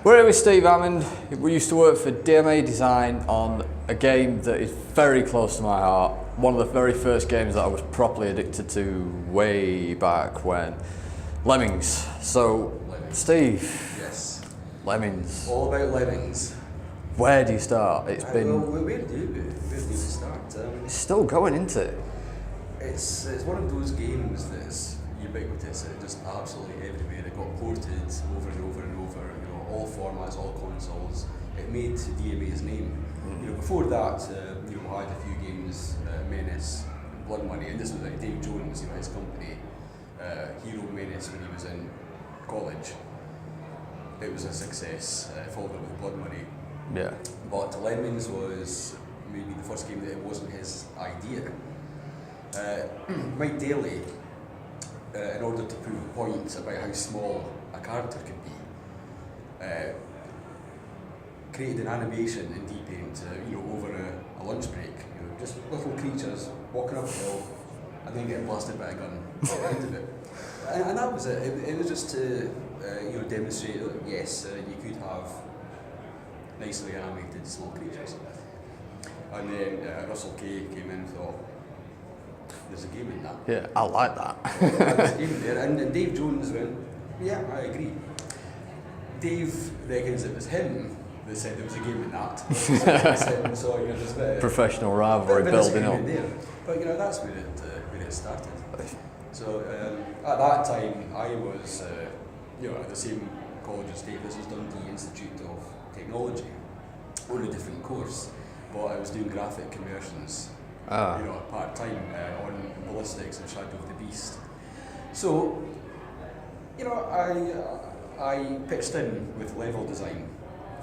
We're here with Steve Hammond. We used to work for DMA Design on a game that is very close to my heart. One of the very first games that I was properly addicted to way back when. Lemmings. So, Lemmings. Steve. Yes. Lemmings. All about Lemmings. Where do you start? It's been... Well, where do you start? It's still going, isn't it? It's one of those games that's ubiquitous. It just absolutely everywhere. It got ported over and over and over. You know, all formats, all consoles. It made DMA's name. You know, before that, you know, I had a few games, Menace, Blood Money, and this was like Dave Jones, you know, his company, Hero Menace when he was in college. It was a success, followed up with Blood Money. Yeah. But Lemmings was maybe the first game that it wasn't his idea. Mike Daly, in order to prove a point about how small a character could be, created an animation in D-Paint, you know, over a lunch break. You know, just little creatures walking up a hill and then getting blasted by a gun at the end of it. And that was it. It was just to you know, demonstrate that yes, you could have nicely animated small creatures. And then Russell Kay came in and thought, there's a game in that. Yeah, I like that. There's a game in there. And Dave Jones went, yeah, I agree. Dave reckons it was him that said there was a game in that. So, you know, there's a bit Professional rivalry building up. There. But you know, that's where it started. So at that time, I was you know, at the same college as Dave. This was Dundee Institute of Technology, on a different course, but I was doing graphic conversions, you know, part time on ballistics and Shadow of the Beast. So, you know, I pitched in with level design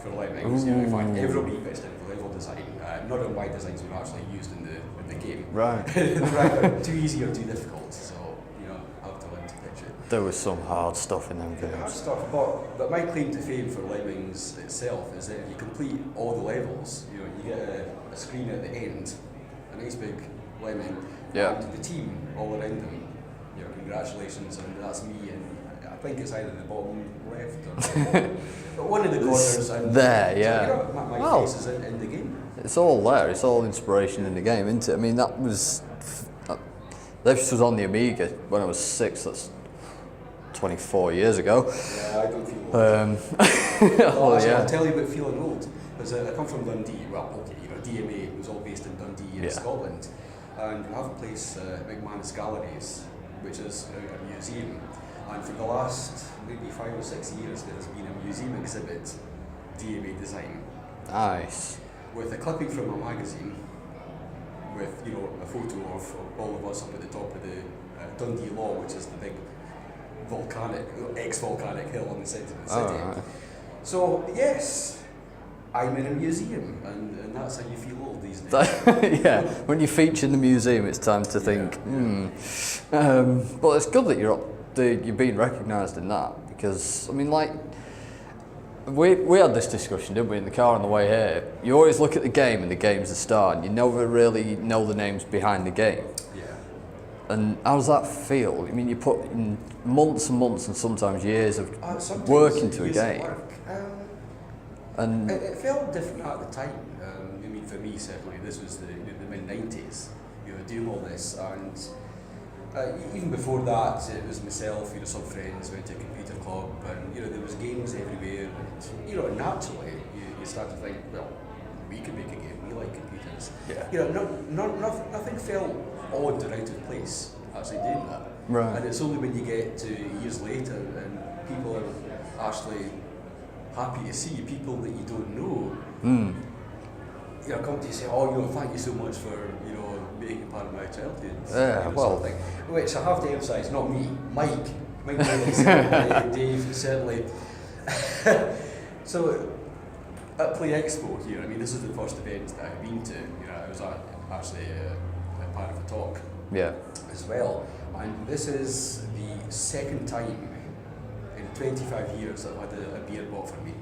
for Lemmings. You know, in fact, everybody pitched in for level design. None of my designs were actually used in the game. Right. Right. Too easy or too difficult. So, you know, I have to learn to pitch it. There was some hard stuff in them Hard games. stuff, but my claim to fame for Lemmings itself is that if you complete all the levels, you know, you get a screen at the end, a nice big lemming, and the team all around them. You know, congratulations, and that's me, and I think it's either the bottom left or but one of the corners. And there, yeah. So, you know, my face is in the game. It's all there. It's all inspiration in the game, isn't it? I mean, that was... This was on the Amiga when I was 6. That's 24 years ago. Yeah, I don't feel old. I'll tell you about feeling old. Because I come from Dundee. Well, okay, you know, DMA was all based in Dundee in Scotland. And we have a place, McManus Galleries, which is a museum. And for the last maybe 5 or 6 years, there has been a museum exhibit, DMA design. Nice. With a clipping from a magazine, with, you know, a photo of all of us up at the top of the Dundee Law, which is the big volcanic, ex-volcanic hill on the centre of the city. Right. So yes, I'm in a museum, and that's how you feel old these days. Yeah, when you feature in the museum, it's time to think. But it's good that you're being recognised in that, because I mean, like, we had this discussion, didn't we, in the car on the way here. You always look at the game and the game's the start, and you never really know the names behind the game. Yeah. And how does that feel? I mean, you put in months and months and sometimes years of work into a game. And it felt different at the time. I mean, for me, certainly, this was the mid-90s, you know, doing all this. And even before that, it was myself, you know, some friends went to a computer club, and, you know, there was games everywhere. And, you know, naturally, you start to think, well, we can make a game, we like computers. Yeah. You know, nothing felt odd or out of place actually doing that. Right. And it's only when you get to years later and people are actually happy to see people that you don't know, you know, come to you say, oh, you know, thank you so much for, you know, being part of my childhood. Yeah, you know, well, something. Which I have to emphasise, not me, Mike Davies, Dave, certainly. So at Play Expo here, I mean, this is the first event that I've been to. You know, I was actually a part of a talk as well, and this is the second time in 25 years I've had a beer bought for me.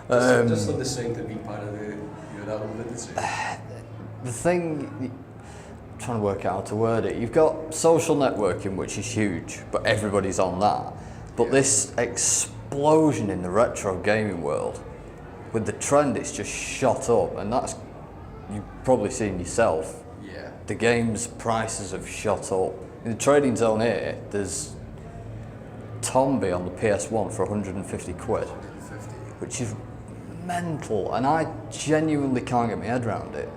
Just on the strength of being part of the, you know, that whole industry. The thing, I'm trying to work out how to word it. You've got social networking, which is huge, but everybody's on that. But this explosion in the retro gaming world. With the trend, it's just shot up, and that's, you've probably seen yourself. Yeah. The games prices have shot up. In the trading zone here, there's Tombi on the PS1 for 150 quid, 150. which is mental, and I genuinely can't get my head around it.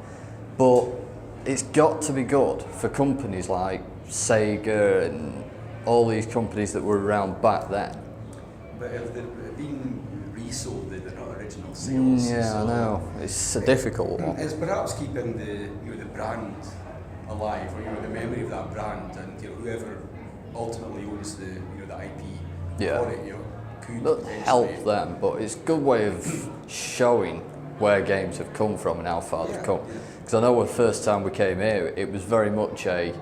But it's got to be good for companies like Sega and all these companies that were around back then. But if they're being resold, they're not original sales. Yeah, so I know. It's a difficult one. It's perhaps keeping the the brand alive, or the memory of that brand, and whoever ultimately owns the the IP Yeah. for it, could Not potentially help them, but it's a good way of showing where games have come from and how far they've come. Yeah. Because I know the first time we came here, it was very much a,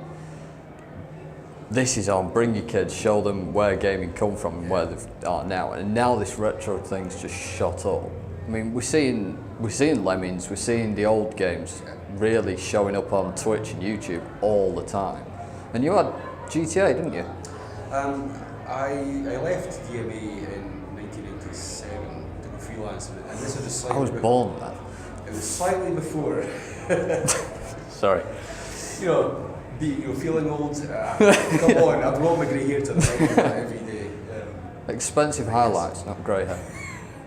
this is on, bring your kids, show them where gaming come from and where they are now. And now this retro thing's just shot up. I mean, we're seeing Lemmings, we're seeing the old games really showing up on Twitch and YouTube all the time. And you had GTA, didn't you? I left DMA in 1997 to go freelance, and this was just slightly I was born then. It was slightly before. Sorry. Feeling old. Come on, I've rolled my grey hair to the side every day. Expensive highlights, not grey hair.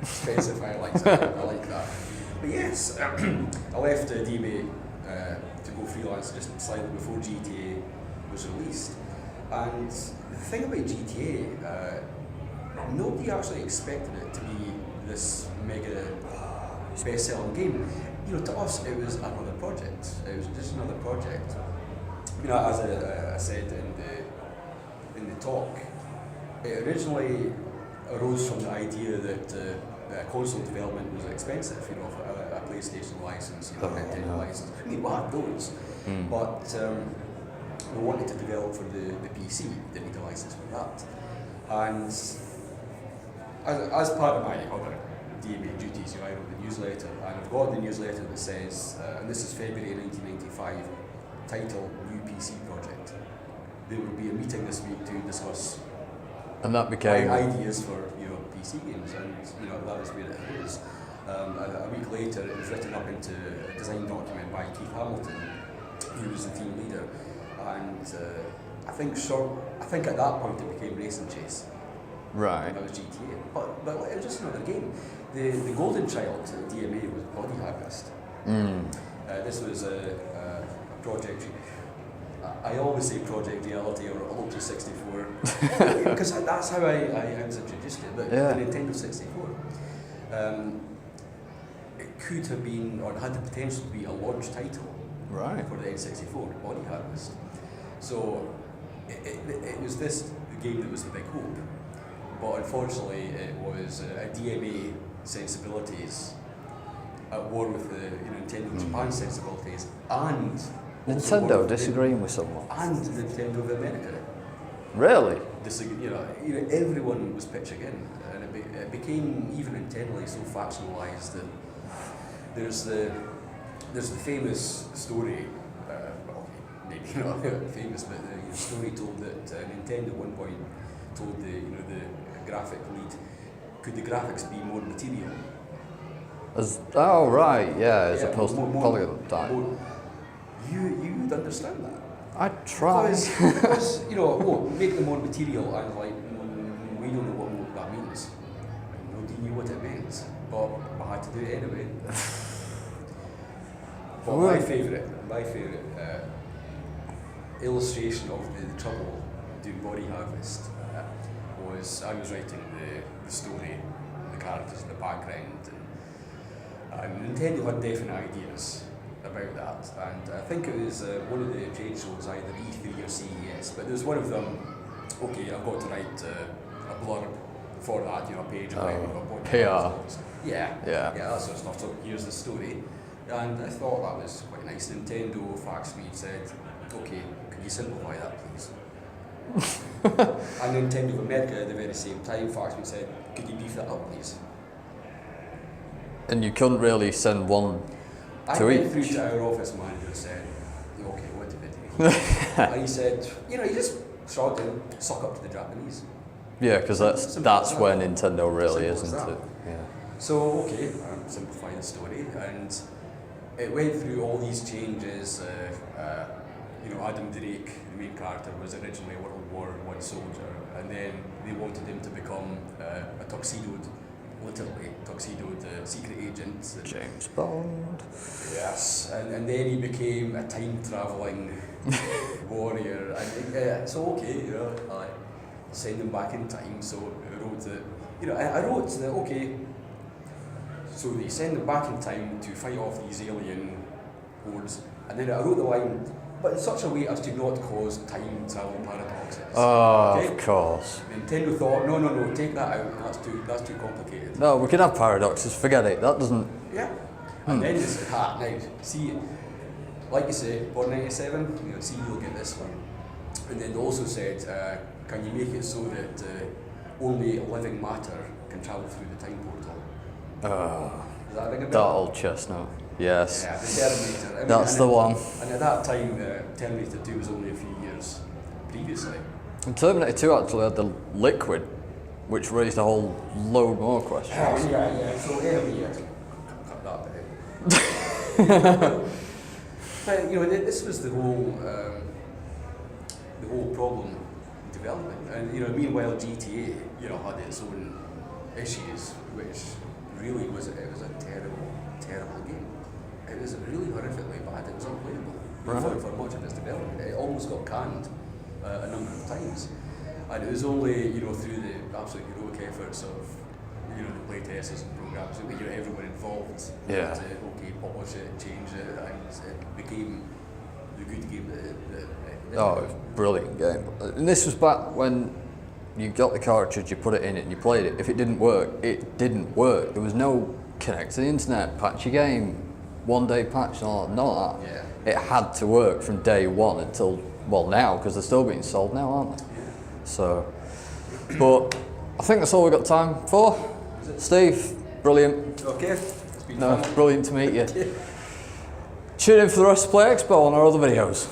Expensive highlights. I like that. But yes, I left DMA to go freelance just slightly before GTA was released. And the thing about GTA, nobody actually expected it to be this mega best-selling game. To us, it was another project. It was just another project. As I said in the talk, it originally arose from the idea that console development was expensive. A PlayStation license, Nintendo license. We had those, but we wanted to develop for the PC. Didn't need a license for that. And as part of my other DMA duties, I wrote the newsletter, and I've got the newsletter that says, and this is February 1995, title New PC Project. There will be a meeting this week to discuss And that became ideas for PC games, and that was where it is. A week later, it was written up into a design document by Keith Hamilton, who was the team leader, and I think at that point it became Race and Chase. right. That was GTA, but it was just another game. The golden child to DMA was Body Harvest. This was a project. I always say Project Reality or Ultra 64 because that's how I was introduced to it. But the Nintendo 64, it could have been, or it had the potential to be, a launch title for the N64, Body Harvest. So it was the game that was the big hope. But unfortunately, it was a DMA sensibilities at war with the Nintendo Japan sensibilities, and Nintendo disagreeing with someone. and Nintendo of America. Really? Everyone was pitching in, and it became even internally so factionalized that there's the famous story. Well, maybe not famous, but the story told that Nintendo at one point told the graphic lead, could the graphics be more material? As opposed to polygon type. You'd understand that. I try. Because make them more material, and we don't know what that means. Nobody knew what it meant, but I had to do it anyway. But my favourite illustration of the trouble doing Body Harvest was I was writing the story, the characters in the background, and Nintendo had definite ideas about that, and I think it was one of the trade shows, either E3 or CES, but there was one of them, okay, I've got to write a blurb for that, a page about what PR. Yeah, that sort of stuff. So here's the story, and I thought that was quite nice. Nintendo faxed me and said, okay, could you simplify that, please? And Nintendo of America at the very same time faxed me and said, could you beef that up, please? And you couldn't really send one to I each? went through to our office manager and said, okay, what do we do? And he said, you just shrugged and suck up to the Japanese. Yeah, because that's where Nintendo really is, isn't it? Yeah. So, okay, simplify the story, and it went through all these changes. You know, Adam Drake, the main character, was originally a World War I soldier, and then they wanted him to become a tuxedoed, literally tuxedoed secret agent. James Bond. Yes, and then he became a time-travelling warrior, and so okay, you know, I send him back in time. So I wrote that, you know, I wrote that, okay, so they send him back in time to fight off these alien hordes, and then I wrote the line, but in such a way as to not cause time-travel paradoxes. Oh, okay? of course. Nintendo thought, no, take that out, that's too complicated. No, we can have paradoxes, forget it, that doesn't... Yeah. And then they said, now, see, like you say, born 97, you know, see, you'll get this one. And then they also said, can you make it so that only living matter can travel through the time portal? Does that ring a bell? That old chestnut, yes. Yeah, the Terminator. I mean, That's the one. And at that time, Terminator 2 was only a few years previously. And Terminator 2 actually had the liquid, which raised a whole load more questions. Yeah. So anyway, cut that bit. But you know, this was the whole problem development, and you know, meanwhile GTA, you know, had its own issues, which really was a terrible game. It was really horrifically bad. It was unplayable for much of its development. It almost got canned a number of times, and it was only, you know, through the absolute heroic efforts of, you know, the playtesters and programs, you know, everyone involved Yeah. to polish it, change it, and it became the good game that it Oh, it was a brilliant game. And this was back when you got the cartridge, you put it in it, and you played it. If it didn't work, it didn't work. There was no connect to the internet, patch your game, one-day patch, and all that. None of that. Yeah. It had to work from day one until, well, now, because they're still being sold now, aren't they? Yeah. So, but I think that's all we've got time for. Steve, brilliant. Okay. It's been No, fun. brilliant to meet you. Tune in for the rest of Play Expo on our other videos.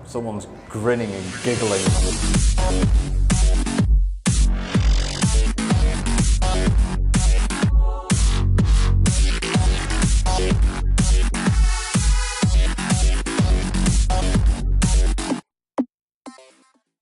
Someone's grinning and giggling.